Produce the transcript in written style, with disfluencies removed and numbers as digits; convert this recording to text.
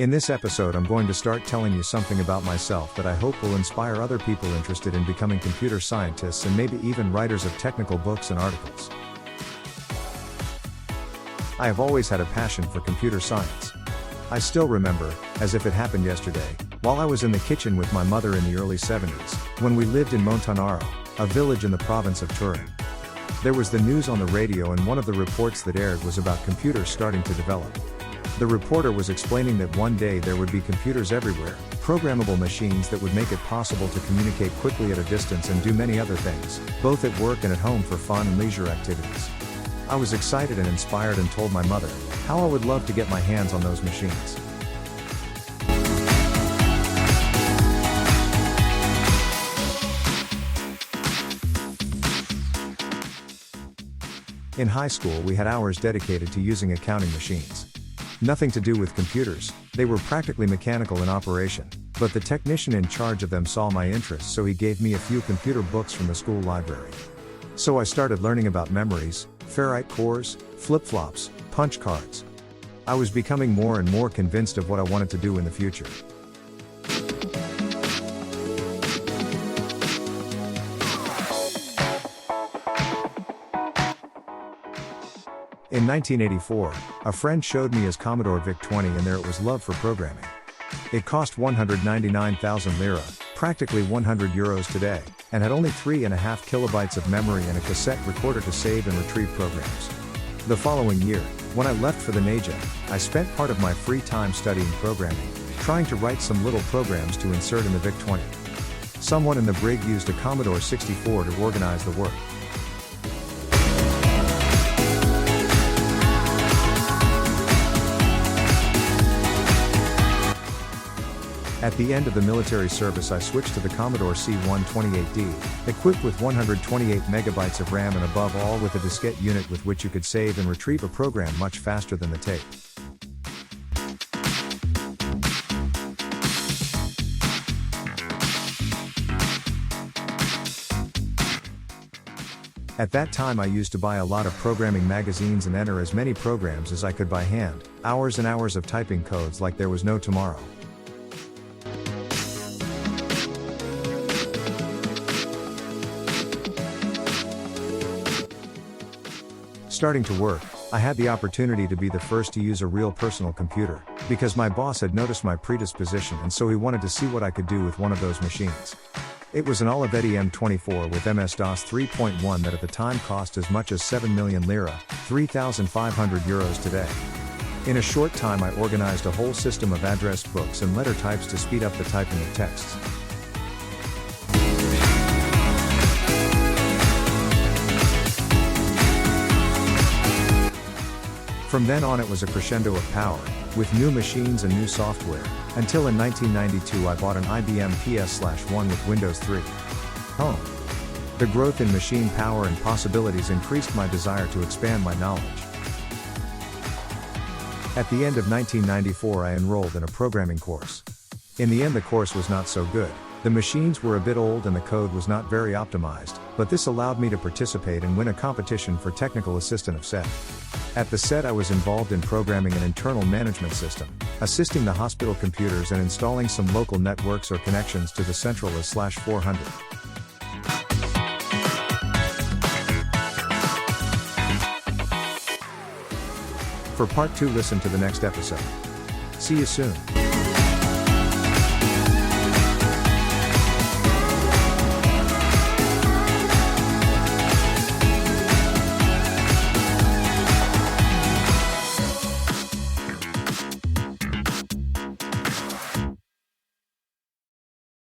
In this episode, I'm going to start telling you something about myself that I hope will inspire other people interested in becoming computer scientists and maybe even writers of technical books and articles. I have always had a passion for computer science. I still remember, as if it happened yesterday, while I was in the kitchen with my mother in the early 70s, when we lived in Montanaro, a village in the province of Turin. There was the news on the radio, and one of the reports that aired was about computers starting to develop. The reporter was explaining that one day there would be computers everywhere, programmable machines that would make it possible to communicate quickly at a distance and do many other things, both at work and at home for fun and leisure activities. I was excited and inspired and told my mother how I would love to get my hands on those machines. In high school, we had hours dedicated to using accounting machines. Nothing to do with computers, they were practically mechanical in operation, but the technician in charge of them saw my interest, so he gave me a few computer books from the school library. So I started learning about memories, ferrite cores, flip-flops, punch cards. I was becoming more and more convinced of what I wanted to do in the future. In 1984, a friend showed me his Commodore VIC-20, and there it was love for programming. It cost 199,000 lira, practically 100 euros today, and had only 3.5 kilobytes of memory and a cassette recorder to save and retrieve programs. The following year, when I left for the Naja, I spent part of my free time studying programming, trying to write some little programs to insert in the VIC-20. Someone in the brig used a Commodore 64 to organize the work. At the end of the military service, I switched to the Commodore C128D, equipped with 128 megabytes of RAM and above all with a diskette unit with which you could save and retrieve a program much faster than the tape. At that time, I used to buy a lot of programming magazines and enter as many programs as I could by hand, hours and hours of typing codes like there was no tomorrow. Starting to work, I had the opportunity to be the first to use a real personal computer, because my boss had noticed my predisposition, and so he wanted to see what I could do with one of those machines. It was an Olivetti M24 with MS-DOS 3.1 that at the time cost as much as 7 million lira, 3,500 euros today. In a short time, I organized a whole system of addressed books and letter types to speed up the typing of texts. From then on, it was a crescendo of power, with new machines and new software, until in 1992 I bought an IBM PS/1 with Windows 3. Home. The growth in machine power and possibilities increased my desire to expand my knowledge. At the end of 1994, I enrolled in a programming course. In the end, the course was not so good. The machines were a bit old and the code was not very optimized, but this allowed me to participate and win a competition for technical assistant of SET. At the SET, I was involved in programming an internal management system, assisting the hospital computers and installing some local networks or connections to the central AS/400. For part 2, listen to the next episode. See you soon.